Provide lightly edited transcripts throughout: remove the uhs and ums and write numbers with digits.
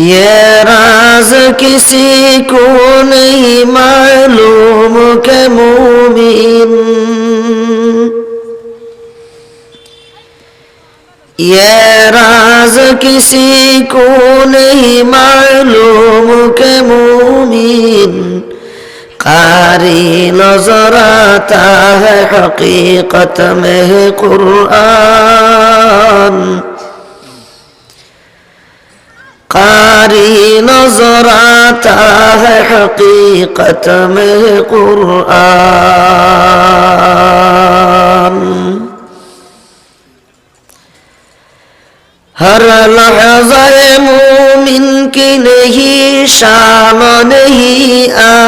ये राज किसी को नहीं मालूम के मोमिन, ये राज किसी को नहीं मालूम के मोमिन, कारी नजर आता है हकीकत में कुरान, कारी नजर आता है हकीकत में कुरान। हर लहज़े मोमिन की नहीं शान नहीं आन,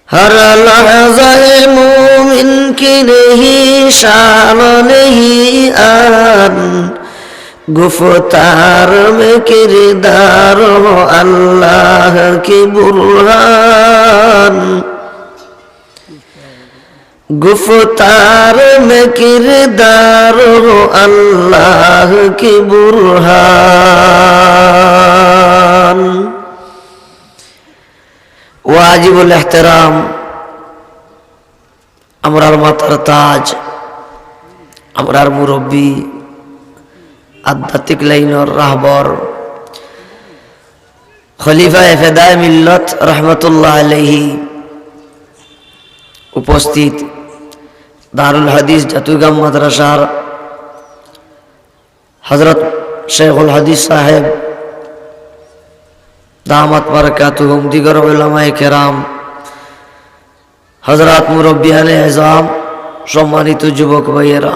हर लहज़े मोमिन की नहीं शान नहीं आन, गुफ्तार में किरदार हो अल्लाह की बुरहान, गुफ्तार में किरदार हो अल्लाह की बुरहान। वाजिबुल एहतराम আমরার মাথার তাজ, আমরার মুরব্বী, আধ্যাত্মিক লাইনের রাহবর খলিফা ফেদায়ে মিল্লত রহমতুল্লাহ আলাইহি উপস্থিত দারুল হাদিস জাতুগাম মাদ্রাসার হযরত শেখুল হাদিস সাহেব দামাত বারাকাতুহুম, দিগর উলামায়ে কেরাম, হযরত মুরব্বিয়ানে আযম, সম্মানিত যুবক ভাইয়েরা,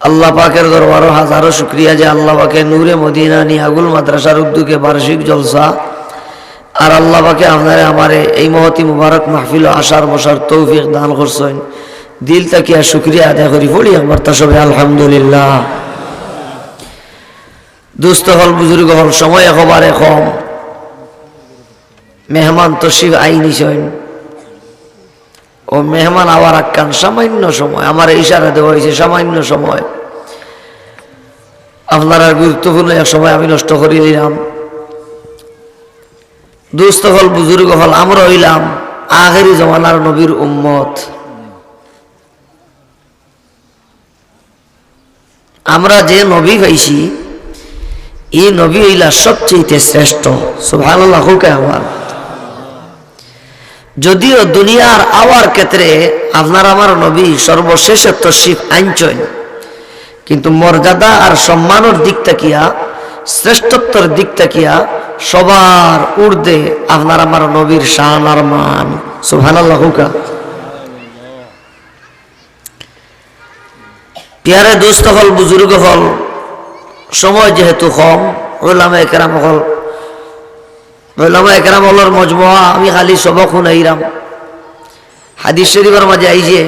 আল্লাহ পাকের দরবারে হাজারো শুকরিয়া যে আল্লাহ পাকে নূরে মদিনা নিয়াগুল মাদ্রাসার উদ্যোগে বার্ষিক জলসা আর আল্লাহ পাকে আপনারে আমারে এই মহতি মুবারক মাহফিল আসার বসার তৌফিক দান করছেন। দিল তাকিয়া শুকরিয়া আদায় করি পড়ি একবার তা সবাই আলহামদুলিল্লাহ। দুস্থ হল বুজুর্গ হল, সময় একেবারে কম, মেহমান তশরিফ আইনিছেন ও মেহমান আবার আক্কান সামান্য সময়, আমার ইশারা দেওয়া হয়েছে সামান্য সময়, আপনার গুরুত্বপূর্ণ এক সময় আমি নষ্ট করে দিলাম। দুস্থ হল বুজুর্গ হল, আমরা হইলাম আখেরি জমানার নবীর উম্মত। আমরা যে নবী পাইছি এই নবী হইলা সবচেয়ে শ্রেষ্ঠ। সুবহানাল্লাহ। আমার যদিও দুনিয়ার আওয়ার ক্ষেত্রে আপনার আমার নবী সর্বশেষে তশরিফ আনছেন, কিন্তু মর্যাদা আর সম্মানের দিক তাকিয়া, শ্রেষ্ঠত্বের দিক তাকিয়া সবার ঊর্ধ্বে আপনার আমার নবীর শান আর মান। সুবহানাল্লাহ। পিয়ারে দোস্ত হল বুজুর্গ হল, সময় যেহেতু কম, উলামায়ে কেরাম হল, উলামায়ে কেরাম হলর মজমুয়া আমি খালি সবক শুনাইরাম। হাদিস শরীফের মাঝে আইছে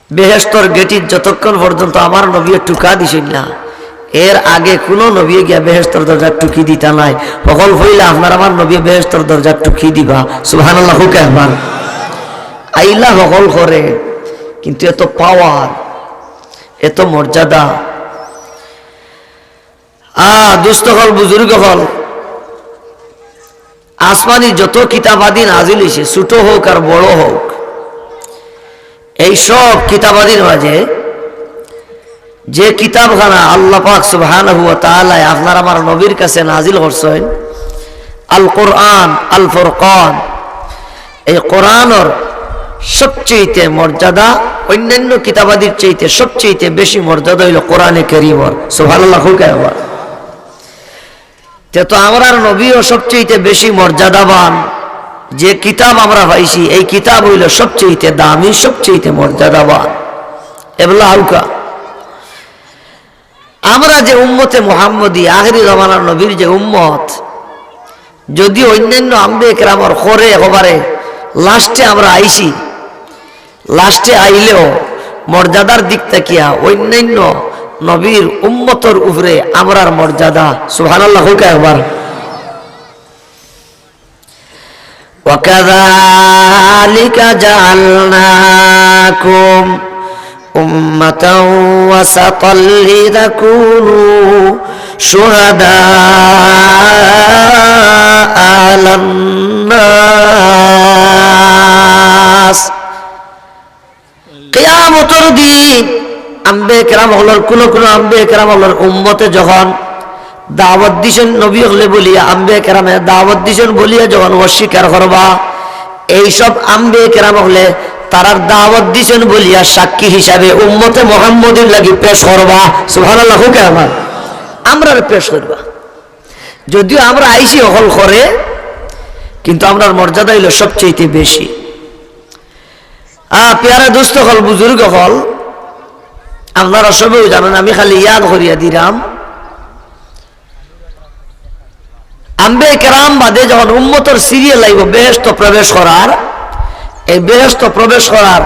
বেহেশতর গেটির যতক্ষণ পর্যন্ত আমার নবী টুকা দিছেন না, এর আগে কোনো নবী গিয়া বেহেশতর দরজা টুকি দিতা নাই। সকল হইলে আপনার আমার নবী বেহেশতর দরজা টুকি দিবা। সুবহানাল্লাহ। আমার আইলা সকল করে, কিন্তু এত পাওয়ার, এত মর্যাদা। দুস্থ হল বুজুর্গ হল, আসমানি যত কিতাবাদি নাজিল হইছে, ছোট হোক আর বড় হোক, এই সব কিতাবাদির মাঝে যে কিতাবখানা আল্লাহ পাক সুবহানাহু ওয়া তাআলা আপনার আমার নবীর কাছে নাজিল করছেন, আল কোরআন, আল ফুরকান, এই কোরআনের সবচেয়ে মর্যাদা অন্যান্য কিতাবাদির চাইতে সবচেয়ে বেশি মর্যাদা হইল কোরআনে কারীমের। সুবহানাল্লাহ। তো আমরার নবীও সবচেয়ে বেশি মর্যাদাবান। যে কিতাব আমরা পাইছি এই কিতাব হইল সবচেয়ে দামি, সবচেয়ে মর্যাদাবান। এবলা হালকা আমরা যে উম্মতে মুহাম্মদী, আখেরি জামানার নবীর যে উম্মত, যদি অন্যান্য আম্বিয়া কেরামের করে একেবারে লাস্টে আমরা আইছি, লাস্টে আইলেও মর্যাদার দিক তাকিয়া অন্যান্য নবীর উম্মতর উপরে আমরার মর্যাদা। সুবহানাল্লাহ। একবার وكذلك جعلنا جعلناكم أمة وسطا لتكونوا شهداء على الناس কিয়ামতের দিন আম্বে কেরাম হলার কোন আম্বে কেরাম হলার উম্মতে যখন দাওয়াত দিছেন নবী হলে বলিয়া আম্বে কেরামে দাওয়াত দিছেন বলিয়া যখন অস্বীকার করবা এইসব আম্বে কেরাম হলে তারার দাওয়াত দিছেন বলিয়া সাক্ষী হিসাবে উম্মতে মুহাম্মদের লাগি পেশ করবা সুবহানাল্লাহ হুকে আমার আমরা পেশ করবা যদিও আমরা আইসি হল করে কিন্তু আমরার মর্যাদা হইল সবচেয়ে বেশি পেয়ারা দোস্ত হল বুজুর্গ হল আপনারা সবেও জানেন আমি খালি ইয়াদ করিয়া দিলাম আম্বে কেরাম বাদে যখন উম্মতর সিরিয়াল আইব বেহেশত প্রবেশ করার এই বেহেশত প্রবেশ করার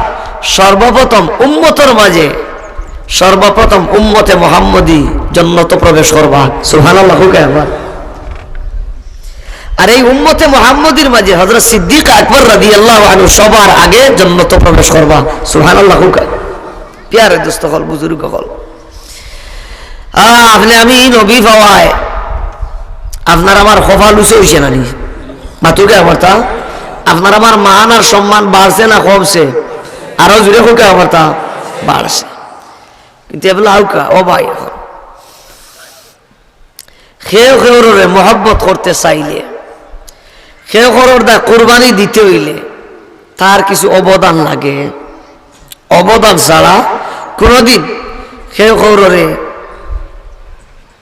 সর্বপ্রথম উম্মতর মাঝে সর্বপ্রথম উম্মতে মুহাম্মদী জান্নাতে প্রবেশ করবা সুবহানাল্লাহ কেমন আর এই উম্মতে মুহাম্মদীর মাঝে হযরত সিদ্দিক আকবর রাদিয়াল্লাহু আনহু সবার আগে জান্নাতে প্রবেশ করবা সুবহানাল্লাহ প্যারে দোস্ত হল বুজুর্গ হল আপনি আমি নবী পাওয়ায় আপনার আমার কপাল উঁচু হইছে না নি মাতুকে আমার তা আপনার আমার মান আর সম্মান বাড়ছে না কমছে আরো জুড়ে হোক আমার তা বাড়ছে কিন্তু এগুলো হাউকা ও ভাই এখন খেয়ে খেয়ে মহব্বত করতে চাইলে খেয়ে খরর দা কোরবানি দিতে হইলে তার কিছু অবদান লাগে অবদান ছাড়া কোনদিন খেয়ে খররে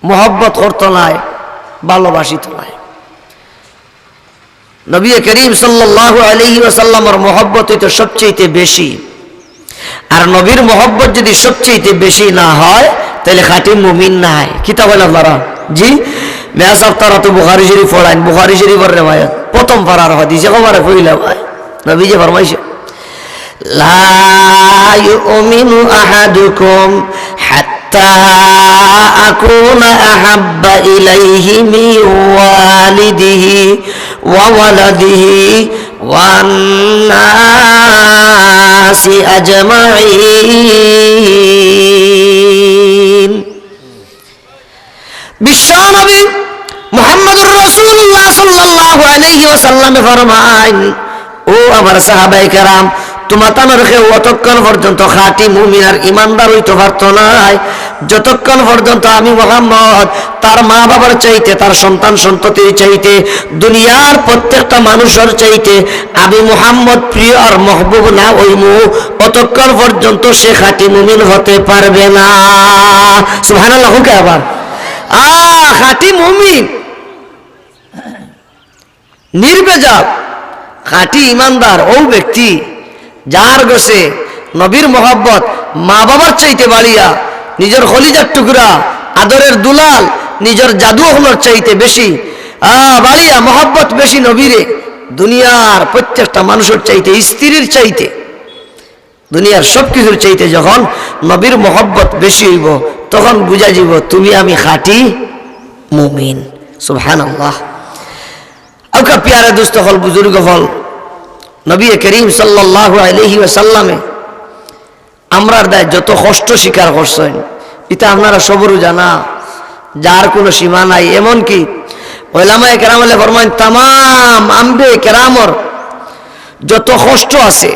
মহব্বত করতো নাই ভালোবাসিত নাই নবী করিম সাল্লাল্লাহু আলাইহি ওয়াসাল্লামের মহব্বত হইতো সবচেয়ে বেশি আর নবীর মহব্বত যদি সবচেয়ে বেশি না হয় তাহলে খাঁটি মুমিন নাই কিতাব হল আপনারা জি মেয়া সাহেব তারা তো বুখারী শরীফ পড়াইন বুখারী শরীফের রিওয়ায়াত প্রথম পারার হাদিসে কবারে কইলা ভাই নবী যে ফরমাইছে লা ইউমিনু আহাদুকুম হাত্তা আকুনা আহাব্বা ইলাইহি মিন ওয়ালিদিহি ওয়া ওয়ালাদিহি ওয়ান নাসি আজমাইন বিশ্বনবী মুহাম্মদুর রাসূলুল্লাহ সাল্লাল্লাহু আলাইহি ওয়াসাল্লাম ফরমায় ও আমার সাহাবায়ে কেরাম তোমাদের কেউ অতক্ষণ পর্যন্ত খাঁটি মুমিন আর ইমানদার হইতে পারত নাই যতক্ষণ পর্যন্ত আমি মুহাম্মদ তার মা বাবার চাইতে তার সন্তান সন্ততির চাইতে দুনিয়ার প্রত্যেকটা মানুষের চাইতে আমি মুহাম্মদ প্রিয় আর মাহবুব না হইমু অতক্ষণ পর্যন্ত সে খাঁটি মুমিন হতে পারবে না সুবহানাল্লাহ কে আবার খাঁটি মুমিন নির্বেজাল খাঁটি ইমানদার ও ব্যক্তি যার গোসে নবীর মোহাব্বত মা বাবার চাইতে বাড়িয়া নিজের খলিজার টুকরা আদরের দুলাল নিজের জাদু হলোর চাইতে বেশি বাড়িয়া মোহাব্বত বেশি নবীরে দুনিয়ার প্রত্যেকটা মানুষের চাইতে স্ত্রীর চাইতে দুনিয়ার সব কিছুর চাইতে যখন নবীর মোহাব্বত বেশি হইব তখন বুঝা যাব তুমি আমি খাঁটি মুমিন সুবহানাল্লাহ আউকা প্যারে দোস্ত হল বুজুর্গ হল নবী করিম সাল্লাল্লাহু আলাইহি ওয়াসাল্লামে আমরার দায় যত কষ্ট স্বীকার করছেন এটা আপনারা সবরও জানা যার কোনো সীমা নাই এমনকি ওলামায়ে কেরাম ফরমায়েন তামাম আম্বে কেরামর যত কষ্ট আছে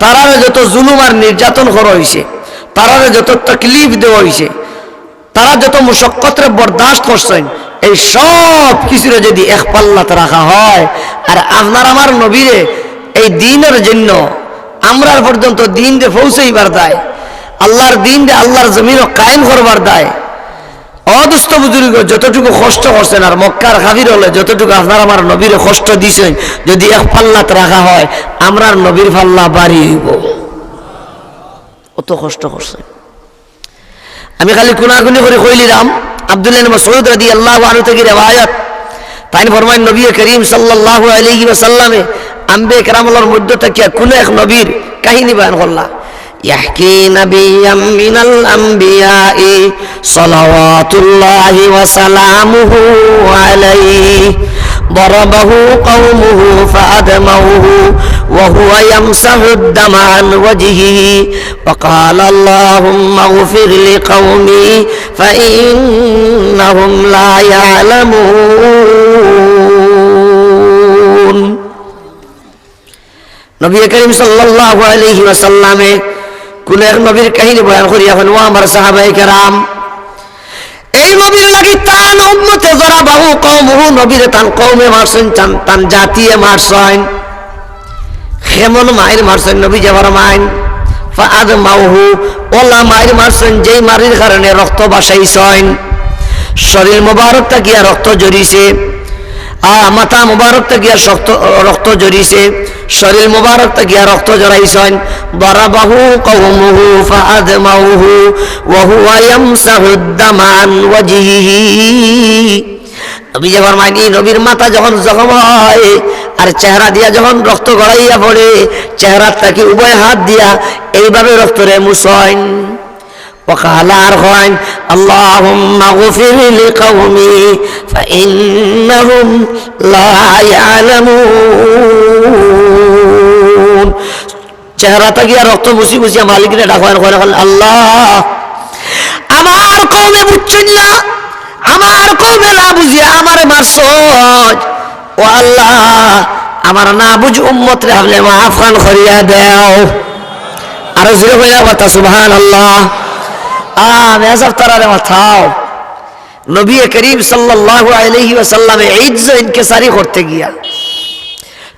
তারারে যত জুলুম আর নির্যাতন করা হয়েছে তারারে যত তকলিফ দেওয়া হয়েছে তারা যত মুশক্কতরে বরদাস্ত করছেন এই সব কিছুরে যদি এক পাল্লাতে রাখা হয় আর আপনার আমার নবীরে এই দিনের জন্য আমরা পর্যন্ত দিন দে পৌঁছাইবার দায় আল্লাহর দিন দে আল্লাহর জমিনও কায়েম করবার দায় অদুষ্ট বুজুর্গ যতটুকু কষ্ট করছেন আর মক্কার কাফির হলে যতটুকু আপনার আমার নবীর কষ্ট দিয়েছেন যদি এক পাল্লাতে রাখা হয় আমরার নবীর পাল্লা বাড়ি হইব অত কষ্ট করছেন আমি খালি কুনাকুনি করে কইলিলাম আব্দুল্লাহ ইবনে মাসউদ রাদিয়াল্লাহু আনহু থেকে রিওয়ায়াত তাই ফরমান নবী করিম সাল্লাল্লাহু আলাইহি ওয়াসাল্লামে আম্বে কেরামুল্লাহর মধ্য থেকে কোন এক নবীর কাহিনী বয়ান করলা ইয়াহকি নাবিয়াম মিনাল আম্বিয়াই সালাওয়াতুল্লাহি ওয়া সালামুহু আলাইহি ضربه قومه فأدموه وهو يمسح الدم عن وجهه وقال اللهم اغفر لقومي فإنهم لا يعلمون নবী করিম সাল্লাল্লাহু আলাইহি ওয়াসাল্লামে কোন এক নবীর কাহিনী বয়ান করিয়া হন ও আমার সাহাবায়ে কেরাম এই নবীর লাগি তান উম্মতে যারা বাহু কওমহু নবীর তান কওমে মারছেন তান জাতিয়ে মারছেন কেমন মায়ের মারছেন নবী যে ফরমায়েন ফাআদমাউহু ওলা মায়ের মারছেন যেই মারির কারণে রক্ত বাসাইছেন শরীর মোবারক তাকিয়া রক্ত জড়িছে মাথা মুবারক তাকিয়া রক্ত জড়িছে শরীর মুবারক তাকিয়া রক্ত জড়াইছেন দারাবাহু কওমুহু ফাআদমাউহু ওয়া হুয়া ইয়ামসাহু দামা আন ওয়াজহিহি নবী যে ফরমায়েন এই নবীর মাথা যখন জখম হয় আর চেহারা দিয়া যখন রক্ত গড়াইয়া পড়ে চেহারা তাকে উভয় হাত দিয়া এইভাবে রক্তরে মুছেন وقال أرخوان اللهم اغفر لقومي فإنهم لا يعلمون চেহারা তাকিয়া রক্ত মুছি মুছিয়া মালিকরে ডাকবেন আল্লাহ আমার কওমে বুঝছেন না আমার কওমে না বুঝিয়া আমারে মারছজ ও আল্লাহ আমার না বুঝ উম্মত রে আপনি মাফ খান করিয়া দাও আর জোরে কইয়া কথা সুবহানাল্লাহ মেজাব তারারে মাথাও নবী করিম সাল্লাল্লাহু আলাইহি ওয়াসাল্লামে ইজ্জত ইনকিসারি করতে গিয়া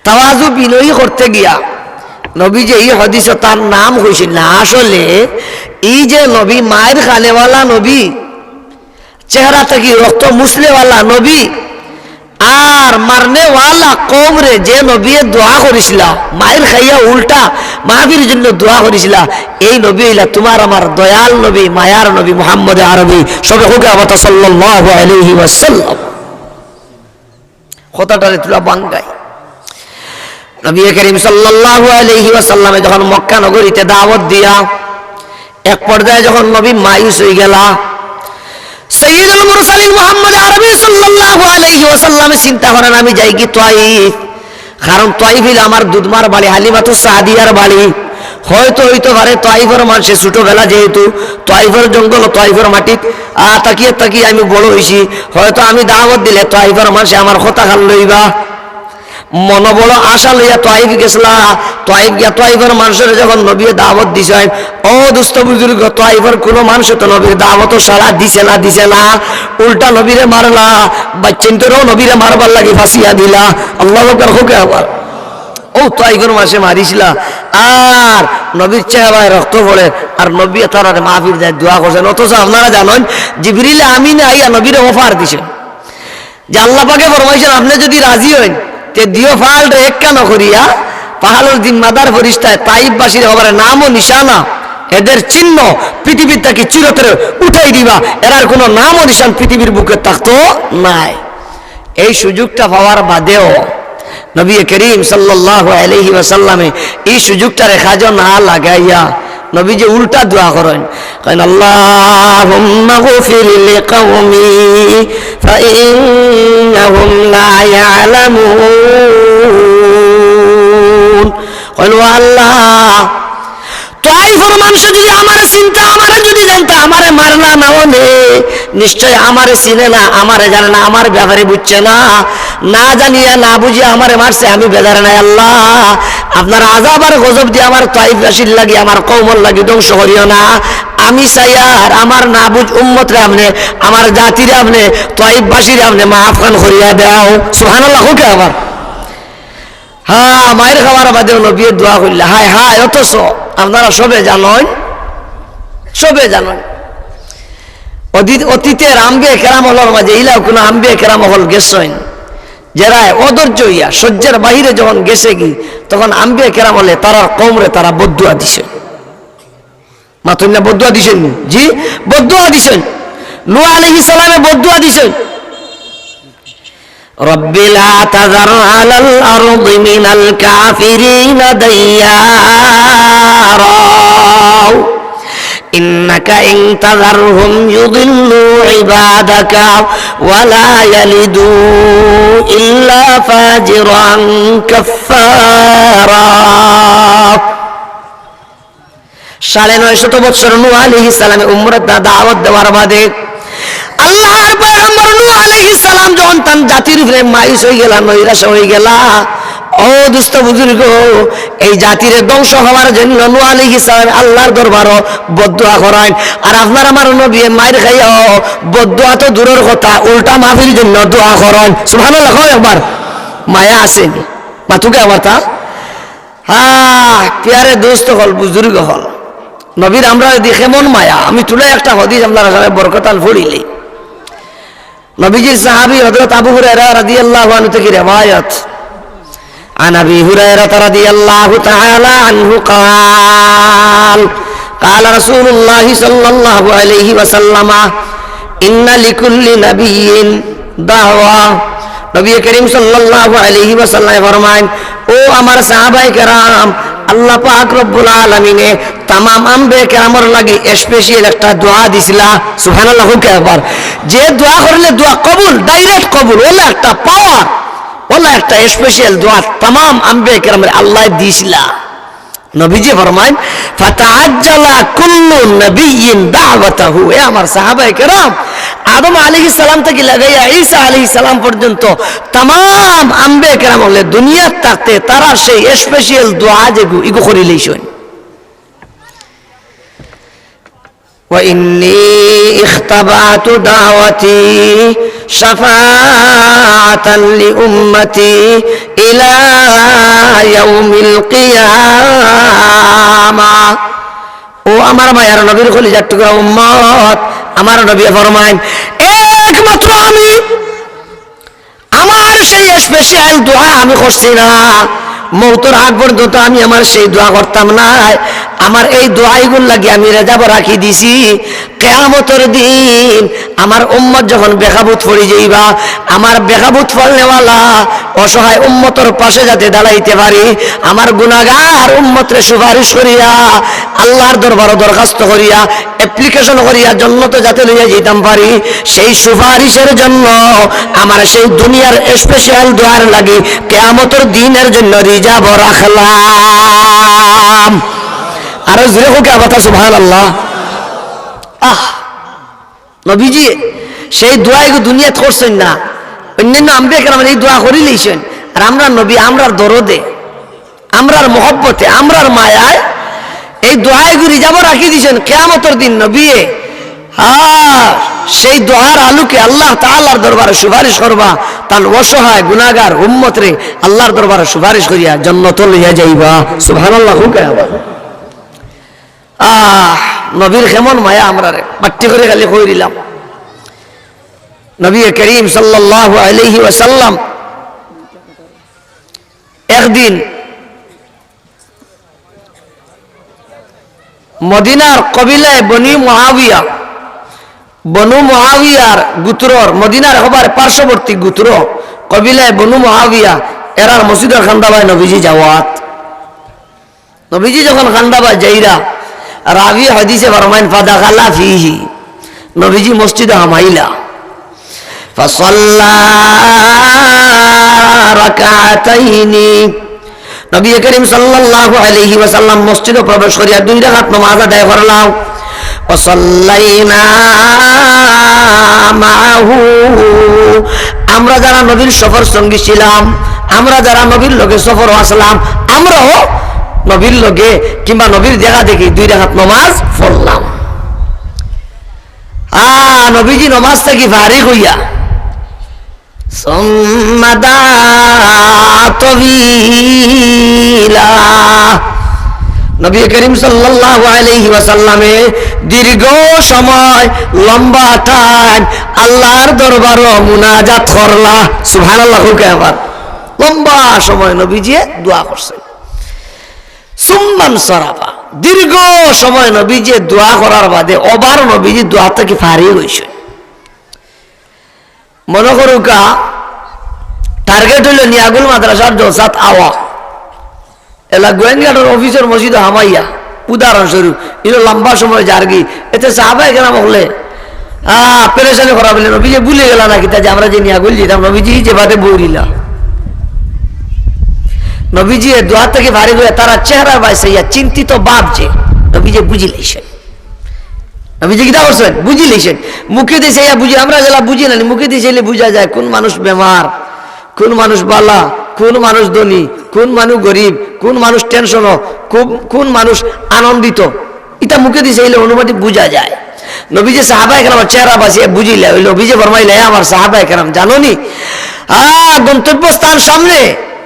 তাওয়াজু বিনয়ী করতে গিয়া নবী যে এই হাদিসে তার নাম কইছেন না আসলে এই যে নবী মায়ের খানেওয়ালা নবী চেহারা থেকে রক্ত মুছলেওয়ালা নবী আর মারনেওয়ালা কওম রে যে নবী দোয়া করেছিল মায়ের খাইয়া উল্টা মাহফির জন্য দোয়া করেছিল এই নবী হইলা তোমার আমার দয়াল নবী মায়ার নবী মুহাম্মদ আরবি সবে হুকে আবাতা সাল্লাল্লাহু আলাইহি ওয়াসাল্লাম কথাটারে তুলা বাঙ্গাই নবী করিম সাল্লাল্লাহু আলাইহি ওয়াসাল্লামে যখন মক্কা নগরীতে দাওয়াত দিয়া এক পর্যায়ে যখন নবী মায়ুস হয়ে গেলা সাইয়্যিদুল মুরসালিন মুহাম্মদ আরবি সাল্লাল্লাহু আলাইহি ওয়াসাল্লামে চিন্তা করেন আমি যাই কি তাইফ কারণ তাইফ হইল আমার দুধমার বাড়ি হালিমাতুস সাদিয়ার বাড়ি হয়তো হইতে পারে তাইফের মানুষে ছোটবেলা যেহেতু তাইফের জঙ্গল তাইফের মাটি তাকিয়ে তাকিয়ে আমি বড় হয়েছি হয়তো আমি দাওয়াত দিলে তাইফের মানুষে আমার কথা খাল লইবা মনে বড় আশা লইয়া তাইফ গেছলা তাইফ গিয়া তাইফের মানুষের যখন নবী দাওয়াত দিছেন ও দুস্থ বুজুর্গ তাইফের কোনো মানুষ তো নবীর দাওয়াতও সারা দিছে না উল্টা নবীরে মারলা বাচ্চান্তরেও নবীরে মারবার লাগি ফাঁসিয়া দিলা আল্লাহু আকবার হোকে আবার ও তাইফের মাসে মারিছিলা আর নবীর চেহারায় রক্ত পড়ে আর নবী তার মাহফিল যায় দোয়া করছেন অথচ আপনারা জানেন জিবরিল আমিন আইয়া নবীরে অফার দিছেন যে আল্লাহ পাকে ফরমাইছেন আপনি যদি রাজি হন তে দিও ফাল রে এককা নকরিয়া পাহাড়ের জিম্মাদার ফেরেশতা তাইফবাসীর হবারে নাম ও নিশানা এদের চিহ্ন পৃথিবীর থেকে চিরতরে উঠাই দিবা এরার কোনো নাম ও নিশান পৃথিবীর বুকে থাকতো নাই এই সুযোগটা পাওয়ার বাদেও নবী করিম সাল্লাল্লাহু আলাইহি ওয়াসাল্লামে এই সুযোগটা রেখাজ না লাগাইয়া নবী যে উল্টা দোয়া করেন কইন আল্লাহুম্মা গফির লিকাওমি ফাইন্নাহুম লা ইয়ালামুন কইন আল্লাহ তাইফের মানুষ যদি আমারে চিন্তা আমারে যদি জানতা আমারে মারনা না ওনে নিশ্চয় আমারে চিনে না আমারে জানে না আমার ব্যাপারে বুঝছে না না জানিয়া না বুঝিয়া আমারে মারছে আমি বেজারে নাই আল্লাহ আপনার আযাব আর গজব দিয়ে আমার তাইফবাসীর লাগি আমার কওমর লাগি ধ্বংস করিও না আমি চাই আর আমার না বুঝ উম্মতরে আপনি আমার জাতিরে আপনি তাইফবাসীরে আপনি মাফ খান করিয়া দাও সুবহানাল্লাহ হোক আবার মায়ের খাবার বাদে নবী দোয়া করলে হায় হায় অথচ আপনারা সবে জানেন অতীতের আম্বিয়া কেরাম হলর মাঝে ইলাও কোনো আম্বিয়া কেরাম হল গেছেন যারা অধৈর্য হইয়া সহ্যের বাহিরে যখন গেছে কি তখন আম্বিয়া কেরাম হলে তারা কওমরে তারা বদদুয়া দিছেন মাতুল্লাহ বদদুয়া দিছেন জি বদদুয়া দিছেন নূহ আলাইহিস সালামে বদদুয়া দিছেন رب لا تذر على الأرض من الكافرين ديارا ইন্নাকা ইন তাযারহুম ইউদিল্লু ইবাদাকা ওয়া লা ইয়ালিদু ইল্লা ফাজিরান কাফফারা। 950 বছর নূহ আলাইহিস সালামে উম্মত দাওয়াত দেওয়ার বাদে আল্লাহর পয়গম্বর নূহ আলাইহিস সালাম যখন তার জাতির উপরে মাইস হয়ে গেল, নৈরাশ হয়ে গেল, ও দুস্থ বুজুর্গ, এই জাতির ধ্বংস হওয়ার জন্য নূহ আলাইহিস সালাম আল্লাহর দরবারও বদদুয়া করেন। আর আপনার আমার নবী মায়ের খাইও বদদুয়া তো দূরের কথা, উল্টা মাফির জন্য দোয়া করেন। সুবহানাল্লাহ। একবার মায়া আসেনি মাতুকে আমার তা। প্যারে দোস্ত হল, বুজুর্গ হল, নবীর আমরা দেখে মন মায়া। আমি তুলে একটা হাদিস আপনার সামনে বরকতাল পড়িলি। নবীজির সাহাবী হযরত আবু হুরায়রা রাদিয়াল্লাহু আনহু থেকে রিওয়ায়াত, عن أبي هريرة رضي الله تعالى عنه قال قال رسول الله صلى الله عليه وسلم إن لكل نبي دعوة। নবী করিম সাল্লাল্লাহু আলাইহি ওয়াসাল্লাম ফরমান, ও আমার সাহাবায়ে কেরাম, আল্লাহ পাক রব্বুল আলামিনে तमाम আম্বিয়া কেরামের লাগি স্পেশাল একটা দোয়া দিছিলা। সুবহানাল্লাহ। একবার যে দোয়া করলে দোয়া কবুল, ডাইরেক্ট কবুল, ওলা একটা পাওয়ার, ওলা একটা স্পেশাল দোয়া तमाम আম্বিয়া কেরামের আল্লাহ দিছিলা। নবীজি ফরমায়, ফাতাআজ্জালা কুল্লু নাবিয়্যিন দাওয়াতাহু। এ আমার সাহাবায়ে কেরাম, আদম আলাইহিস সালাম থেকে লাগাইয়া ঈসা আলাইহিস সালাম পর্যন্ত तमाम আম্বিয়া কেরাম হলে দুনিয়ার থাকতে তারা সেই স্পেশাল দোয়া যেগু ইগো করি লইছেন। وإني اختبأت دعوتي شفاعة لأمتي إلى يوم القيامة। ও আমার মায়ের নবীর কলিজার টুকরা উম্মত, আমার নবী ফরমায়, একমাত্র আমি আমার সেই স্পেশাল দোয়া আমি করছি না, মৌতের আগ পর্যন্ত আমি আমার সেই দোয়া করতাম না। আমার এই দোয়াইগুলো লাগি আমি রেজাব রাখি দিছি, কিয়ামতের দিন আমার উম্মত যখন বেকাবুত পড়ি যাইবা, আমার বেকাবুত ফলনেওয়ালা অসহায় উম্মতের পাশে যাতে দাঁড়াইতে পারি, আমার গুনাহগার উম্মতরে সুপারিশ করিয়া আল্লাহর দরবারে দরখাস্ত করিয়া অ্যাপ্লিকেশন করিয়া জান্নাতে যাতে লইয়া যেতাম পারি, সেই সুপারিশের জন্য আমার সেই দুনিয়ার স্পেশাল দোয়ার লাগি কিয়ামতের দিনের জন্য রিজার্ভ রাখলাম। আরো জোরে হোক আবার সুবহানাল্লাহ। নবীজি সেই দোয়া এগো দুনিয়াত করছেন না, অন্যান্য আম্বিয়া কেরাম এই দোয়া করি লইছেন। আর আমরা নবী আমরার দরদে, আমরার মহব্বতে, আমরার মায়ায় এই দোয়া এগো রিজার্ভ রাখি দিয়েছেন কিয়ামতের দিন। নবী সেই দোয়ার আলোকে আল্লাহ তাআলার দরবারে সুপারিশ করবা, তার অসহায় গুনাহগার উম্মতরে আল্লাহর দরবারে সুপারিশ করিয়া জান্নাতে লইয়া যাইবা। সুবহানাল্লাহ। নবীর কেমন মায়া আমরা রে পাট্টি করে খালি কই দিলাম। নবী করিম সাল্লাল্লাহু আলাইহি ওয়াসাল্লাম একদিন মদিনার কবিলায় বনু মুআবিয়ার গোত্রর, মদিনার হবার পার্শ্ববর্তী গোত্র কবিলায় বনু মুআবিয়া এরার মসজিদের খান্দাবায় নবীজি যাওয়াত। নবীজি যখন খান্দাবায় যাইরা, রাবি হাদিসে ফরমাইন, ফাদাখালা ফিহি, নবীজি মসজিদে হামাইলা, ফাসাল্লা রাকাতাইনি। নবী করিম সাল্লাল্লাহু আলাইহি ওয়াসাল্লাম মসজিদে প্রবেশ করিয়া 2 রাকাত নামাজ আদায় করলাম। ওয়াসাল্লাইনা মাহু, আমরা যারা নবীর সফর সঙ্গী ছিলাম, আমরা যারা নবীর লগে সফর আসলাম, আমরাও নবীর লগে কিংবা নবীর দেখা দেখি 2 রাকাত নামাজ পড়লাম। নবীজি নামাজ থেকে ফারিগ হইয়া নবী করিম সাল্লাল্লাহু আলাইহি ওয়াসাল্লামে দীর্ঘ সময় লম্বা টাইম আল্লাহর দরবারে মুনাজাত করলা। সুবহানাল্লাহ। আবার লম্বা সময় নবীজি দোয়া করছেন। সুম্মান সরাফা, দীর্ঘ সময় নবীজি দোয়া করার বাদে আবার নবীজি দোয়া থেকে ফারিগ হইছে। মনে করুকা টার্গেট হইল নিয়াগুল মাদ্রাসার জলসাত আওয়া, এলা গোয়েন্দার অফিসের মসজিদ হামাইয়া উদাহরণস্বরূপ এটা লম্বা সময় জার্গি এতে সাহাবায়ে কেরাম হলে পেরেশানি করা বলে নবীজি ভুলে গেল নাকি তা যে আমরা যে নিয়া গুল যেতাম নবীজি যে বাদে বইরিলা নবীজি দোয়া থেকে ভারী হয়ে তারা চেহারা বাইসাইয়া চিন্তিত বাপ যে নবীজি বুঝি লাইছেন নবীজি কিতা করছেন বুঝি লাইছেন মুখে দিয়েছে বুঝি আমরা যারা বুঝি না মুখে দিয়েছে বুঝা যায় কোন মানুষ বেমার কোন মানুষ বালা কোন মানুষ ধনী কোন মানুষ গরিব কোন মানুষ টেনশন কোন মানুষ আনন্দিত এটা মুখে দিয়েছে অনুমাটি বুঝা যায় নবীজি সাহাবায়ে কেরাম চেহারা বাসিয়ে বুঝিলে ওই নবীজি ফরমাইলে আমার সাহাবায়ে কেরাম জানো নি গন্তব্যস্থান সামনে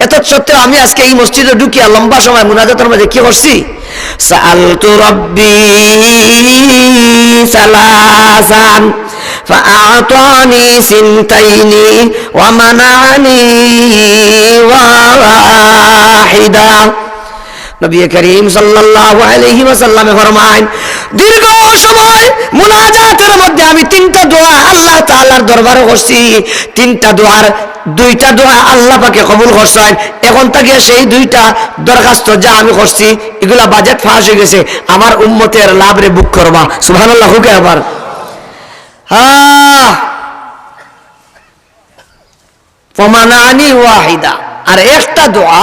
এত সত্ত্বেও আমি আজকে এই মসজিদে ঢুকিয়া লম্বা সময় মুনাজাতের মধ্যে কি করছি সাআলতু রাব্বি সালাসান ফাআতানি সিনতাইনি ওয়া মানানি ওয়াহিদা নবী করিম সাল্লাল্লাহু আলাইহি ওয়াসাল্লাম ফরমায় দীর্ঘ সময় মুনাজাতের মধ্যে আমি তিনটা দোয়া আল্লাহ তাআলার দরবারে করছি তিনটা দোয়ার দুইটা দোয়া আল্লাহ পাকে কবুল করছেন এখন থেকে সেই দুইটা দরখাস্ত যা আমি করছি এগুলা বাজেট ফাঁস হয়ে গেছে আমার উম্মতের লাভরে বুক করবা সুবহানাল্লাহ হুকে আবার ফামানানি ওয়াহিদা আর একটা দোয়া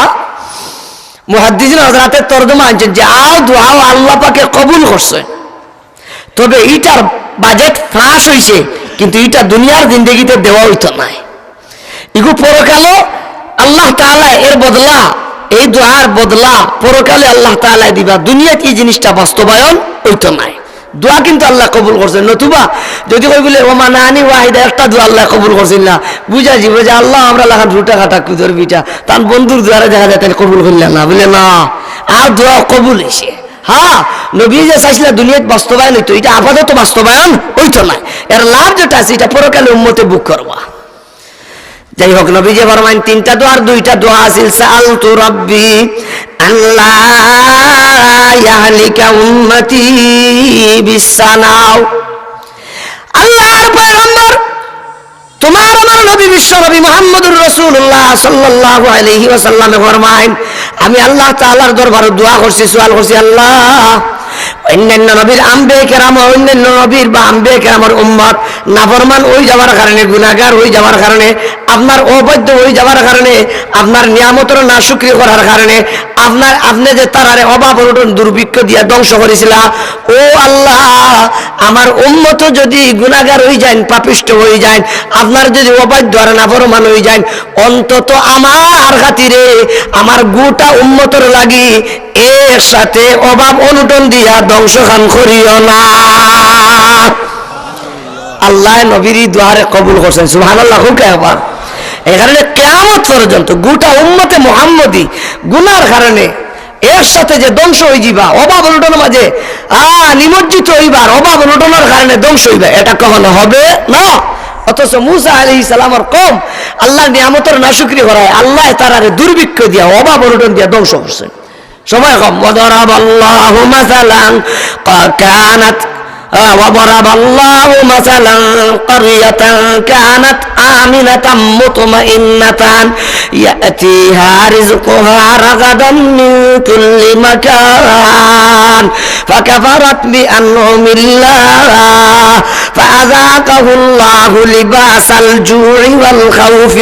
মুহাদ্দিসিন হযরতের তরজমা আনছেন যে দোয়া আল্লাহ পাকে কবুল করছে তবে এটার বাজেট ফাঁস হইছে কিন্তু এটা দুনিয়ার জিন্দেগিতে দেওয়া হইতো না ইগো পরকালে আল্লাহ তাআলা এর বদলা এই দোয়ার বদলা পরকালে আল্লাহ তাআলা দিবা দুনিয়াতে এই জিনিসটা বাস্তবায়ন হইতো না দোয়া কিন্তু আল্লাহ কবুল করছেন নতুবা যদি কই বলে ও মানানি ওয়াহিদা একটা দোয়া আল্লাহ কবুল করছেন না বুঝা যাবে যে আল্লাহ আমরা লাগান রুটা কাটা কুদর বিটা তার বন্ধুর দোয়ারে দেখা যায় তাহলে কবুল করলেন না বলে না আর দোয়া কবুল হইছে নবী যে চাইছিল দুনিয়াতে বাস্তবায়ন হইতো এটা আপাতত বাস্তবায়ন হইতো না এর লাভ যেটা আছে এটা পরকালে উম্মতে বুক করবা যাই হোক নবী যে ফরমাইন তিনটা দোয়ার দুইটা দোয়া আছিল সাআলতু রাব্বি আল্লাহ ইয়াহলিকা উম্মতি বিসানাও আল্লাহর পয়গম্বর তোমার আমার নবী বিশ্ব নবী মুহাম্মদুর রাসূলুল্লাহ সাল্লাল্লাহু আলাইহি ওয়াসাল্লাম ফরমাইন আমি আল্লাহ তাআলার দরবারে দোয়া করছি সুআল করছি আল্লাহ অন্যান্য নবীর আম্বে কেরাম অন্যান্য নবীর বা আম্বে কেরামের উম্মত নাফরমান হয়ে যাওয়ার কারণে গুনাহগার হয়ে যাওয়ার কারণে আপনার অবৈধ হয়ে যাওয়ার কারণে আপনার নিয়ামতের নাশুকরি করার কারণে আপনি যে তারারে অভাব অনটন দুর্ভিক্ষ দিয়া ধ্বংস করেছিল ও আল্লাহ আমার উম্মত যদি গুনাহগার হয়ে যায় পাপিষ্ট হয়ে যায় আপনার যদি অবৈধ আর নাফরমান হয়ে যায় অন্তত আমার খাতিরে আমার গোটা উম্মতের লাগি এর সাথে অভাব অনটন দিয়া ধ্বংস খান করিও না আল্লাহ নবীর দোয়ারে কবুল করছেন সুবহানাল্লাহ হুকে আবার এই কারণে কিয়ামত পর্যন্ত গোটা উম্মতে মুহাম্মদী গুনার কারণে এর সাথে যে ধ্বংস হয়ে যাবা অভাব অনটনের মাঝে নিমজ্জিত হইবার অভাব অনটনের কারণে ধ্বংস হইবা এটা কখনো হবে না অথচ মূসা আলাইহিস সালামের কওম আল্লাহর নিয়ামতের নাশুকরি করায় আল্লাহ তারারে দুর্ভিক্ষ দিয়া অভাব অনটন দিয়া ধ্বংস করছেন সময় কম ওয়াদারাবাল্লাহু মাসালান কানাত وضرب الله مثلا قرية كانت آمنة مطمئنة يأتيها رزقها رغدا من كل مكان فكفرت بأنعم الله فأذاقه الله لباس الجوع والخوف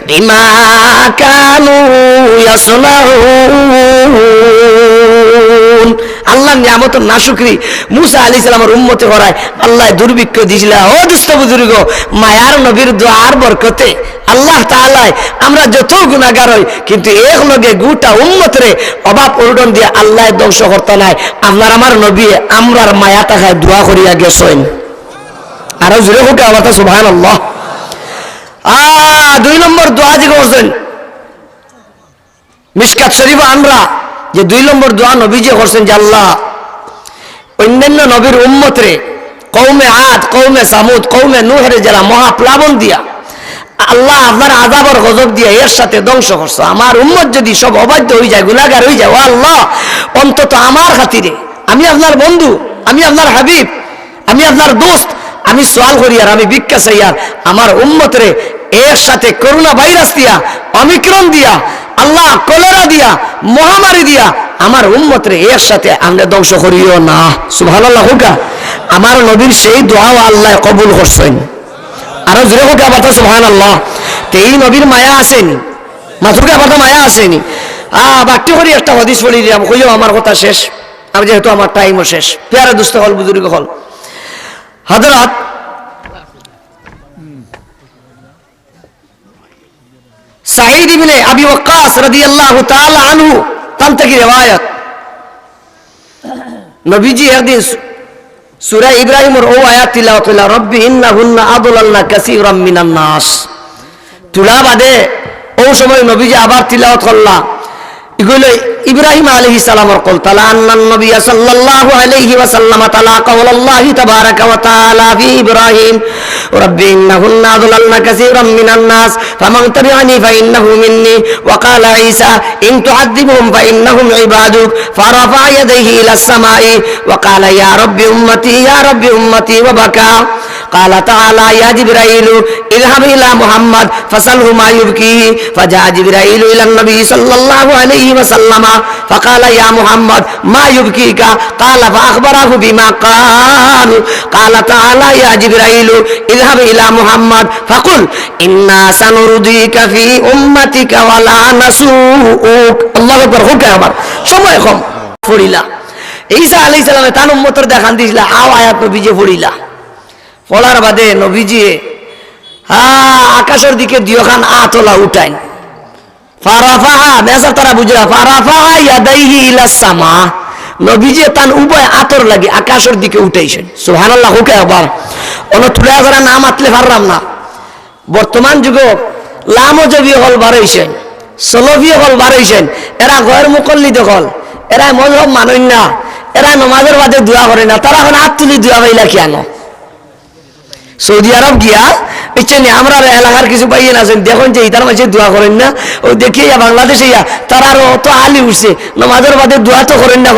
بما كانوا يصنعون আল্লাহ নিয়ামতের নাশুকরি মূসা আলাইহিস সালামের উম্মতে করায় আল্লাহ দুর্ভিক্ষ দিছিল ও দুষ্ট বুজুর্গ মায়ার নবীর দোয়ার বরকতে আল্লাহ তাআলা আমরা যত গুনাহগার হই কিন্তু এক লগে গোটা উম্মতরে অভাব অনটন দিয়ে আল্লাহ ধ্বংস করতে নাই আপনার আমার নবী আমরার মায়া তাকায় দোয়া করিয়া গেছেন আর জোরে হোক আল্লাহ সুবহানাল্লাহ দুই নম্বর দোয়া যে করছেন মিশকাত শরীফ আমরা যে দুই নম্বর দোয়া নবীজি করছেন যে আল্লাহ অন্যান্য নবীর উম্মতরে কওমে আদ কওমে সামুদ কওমে নূহের যারা মহাপ্লাবন দিয়া আল্লাহ আপনার আযাবের গজব দিয়া এর সাথে ধ্বংস করছে আমার উম্মত যদি সব অবাধ্য হয়ে যায় গুনাহগার হয়ে যায় ও আল্লাহ অন্তত আমার খাতিরে আমি আপনার বন্ধু আমি আপনার হাবিব আমি আপনার দোস্ত আমি সওয়াল করি আর আমি ভিক্ষা চাই আর আমার উম্মতরে এর সাথে করোনা ভাইরাস দিয়া অমিক্রন দিয়া আল্লাহ কলেরা দিয়া মহামারী দিয়া আমার উম্মতরে এর সাথে আমরা ধ্বংস করিও না। সুবহানাল্লাহ হোকা। আমার নবীর সেই দোয়াও আল্লাহ কবুল করছেন। আরো জোরে হোক আবার সুবহানাল্লাহ। তো এই নবীর মায়া আসেনি, মাথুকে আবার মায়া আসেনি। বাক্য করি একটা হাদিস পড়ি দিলাম, কইও আমার কথা শেষ, আর যেহেতু আমার টাইমও শেষ। প্যারা দুস্থ হল, বুজুর্গ হল, হযরত সাঈদ ইবনে আবি ওয়াক্কাস রাদিয়াল্লাহু তাআলা আনহু তার থেকে রিওয়ায়াত, নবীজি একদিন সূরা ইব্রাহিমের ও আয়াত তিলাওয়াত করলেন, রব্বি ইন্নাহুন্না আদলালনা কাসীরাম মিনান নাস। তুলা বাদে ও সময় নবীজি আবার তিলাওয়াত করলা, এগুলো ইব্রাহিম আলাইহিস সালামের কল। তালা আন্নান নবী সাল্লাল্লাহু আলাইহি ওয়াসাল্লাম তালা কাওলাল্লাহি তাবারাকা ওয়া তাআলা ফি ইব্রাহিম রব্বি ইন্নাহুন্না আদলালনা কাসীরাম মিনান নাস ফামান তাবিআনি ফাইন্নাহু মিন্নি ওয়া ক্বালা ঈসা ইন তুআযিবহুম ফাইন্নাহুম ইবাদুক ফারাফা ইয়াদাইহি ইলাস সামাই ওয়া ক্বালা ইয়া রাব্বি উম্মতি ওয়া বাকা। قال تعالى يا جبرائيل اذهب إلى محمد فسأله ما يبكيه فجاء جبرائيل إلى النبي صلى الله عليه وسلم فقال يا محمد ما يبكيك قال فأخبره بما قال. قال تعالى يا جبرائيل اذهب إلى محمد فقل إنا سنرضيك في أمتك ولا نسوءك. الله أكبر. হোক আমার সময় কম পড়িলা ঈসা আলাইহিস সালামে তার উম্মতের দেখান দিছিলা, আও আয়াত নবীজি পড়িলা। পড়ার বাদে নবীজি আকাশের দিকে দিয়খান আতলা উঠাইন, ফারাফাহা মেসার তারা বুঝরা, ফারাফাহা ইয়াদাইহি ইলাস সামা। নবীজি তান উভয় আতর লাগি আকাশের দিকে উঠাইছেন। সুবহানাল্লাহ হোক আবার। অন্য তুলা যারা নাম আতলে পারলাম না। বর্তমান যুগে লামজবি হল বাড়াইছেন, সলফি হল বাড়াইছেন, এরা গয়ের মুকল্লিদ হল, এরা মজহব মানেন না, এরা নমাজের বাদে দোয়া করে না, তারা এখন হাত তুলি দোয়া পাইলা কেন? সৌদি আরব গিয়া ইচ্ছেন আমরা এলাকার কিছু পাইয়েন আছেন, দেখুন যে ইতার মাঝে দোয়া করেন না, ও দেখিয়া বাংলাদেশে তারা আরো অত আলি উঠছে, নমাজের বাদে দোয়া তো করেন না,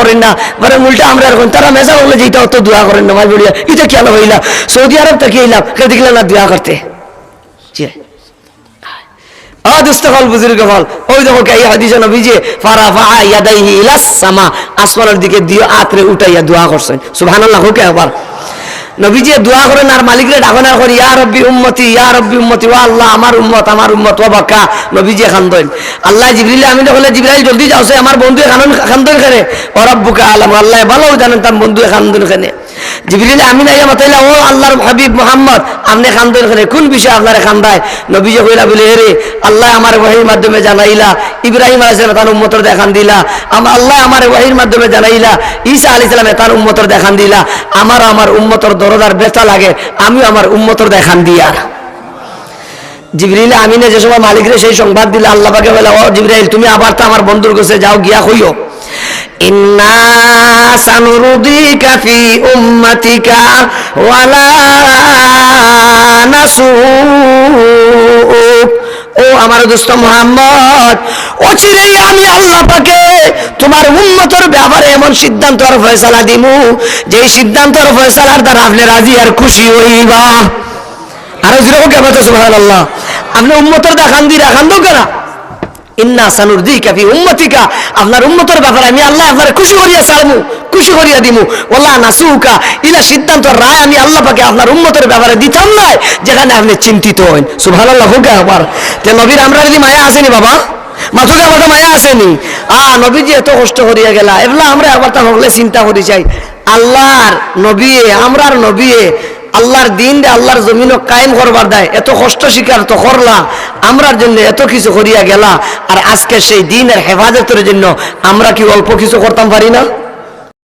মানে উল্টা আমরা এখন তারা মেজা বললে যে এটা অত দোয়া করেন না, মাঝ বলিয়া এটা কেন হইলা? সৌদি আরব থেকে এলাম, কে দেখলাম না দোয়া করতে। আসমানের দিকে দিয়ে আতরে উঠাইয়া দোয়া করছেন। সুবহানাল্লাহ হোক আবার। নবীজি দোয়া করেন আর মালিকরে ডাকনা করি, ইয়া রব্বি উম্মতি ওয়া আল্লাহ আমার উম্মত ওয়া বাকা। নবীজি খান্দন, আল্লাহ জিবরিল আমিন বলে, জিবরাইল জলদি যাওছে, আমার বন্ধু খান্দন করে, ও রব্বুকা আলাম, আল্লাহ ভালো জানেন তার বন্ধু খান্দন খানে। জিবরিল আমিন আইয়া মাতাইলা, ও আল্লাহর হাবিব মুহাম্মদ আপনি খান্দন খানে, কোন বিষয় আপনারে খান্দায়? নবীজি কইলা বলে, হে রে আল্লাহ আমার ওহীর মাধ্যমে জানাইলা ইব্রাহিম আলাইহিস সালাম তার উম্মতের দেখান দিলা, আল্লাহ আমার ওহীর মাধ্যমে জানাইলা ঈসা আলাইহিস সালাম তার উম্মতের দেখান দিলা, আমার উম্মতের দরদার বেচা লাগে, আমি আমার উম্মতের দেখান দিয়া। জিবরিল আমিনে যে সময় মালিকরে সেই সংবাদ দিলা, আল্লাহ পাকে বলে, ও জিবরাইল তুমি আবার তো আমার বন্ধুর কাছে যাও, গিয়া কইও ইন্না সানুরদিকা ফি উম্মাতিকা ওয়ালা নাসুক। ও আমার দোস্ত মুহাম্মদ, অচিরেই আমি আল্লাহ পাকে তোমার উম্মতের ব্যাপারে এমন সিদ্ধান্ত আর ফয়সালা দিমু, যেই সিদ্ধান্ত আর ফয়সালার দ্বারা আপনি রাজি আর খুশি হইবা। আর যেরকম কেমন সুবহানাল্লাহ, আপনি উম্মতের দেখান দি রাখান দো কেনা, ইন্না সানুরদিকা ফি উম্মাতিকা, আপনার উম্মতের ব্যাপারে আমি আল্লাহ আপনারে খুশি করিয়া ছাড়মু, খুশি করিয়া দিমু, ওয়ালা নাসুকা, ইলা সিদ্ধান্ত রায় আমি আল্লাহ পাকে আপনার উম্মতের ব্যাপারে দিতাম না যেখানে আপনি চিন্তিত হন। সুবহানাল্লাহ হোক আবার। তে নবীর আমরা যদি মায়া আসেনি বাবা, মাথুকে আমাদের মায়া আসেনি, নবীজি এত কষ্ট করিয়া গেলা, এগুলা আমরা একবার তা হলে চিন্তা করি চাই। আল্লাহর নবী, আমরার নবী আল্লাহর দিন দে আল্লাহর জমিনও কায়েম করবার দেয়, এত কষ্ট স্বীকার তো করলা, আমরার জন্য এত কিছু করিয়া গেলা, আর আজকে সেই দিনের হেফাজতের জন্য আমরা কি অল্প কিছু করতাম পারি না?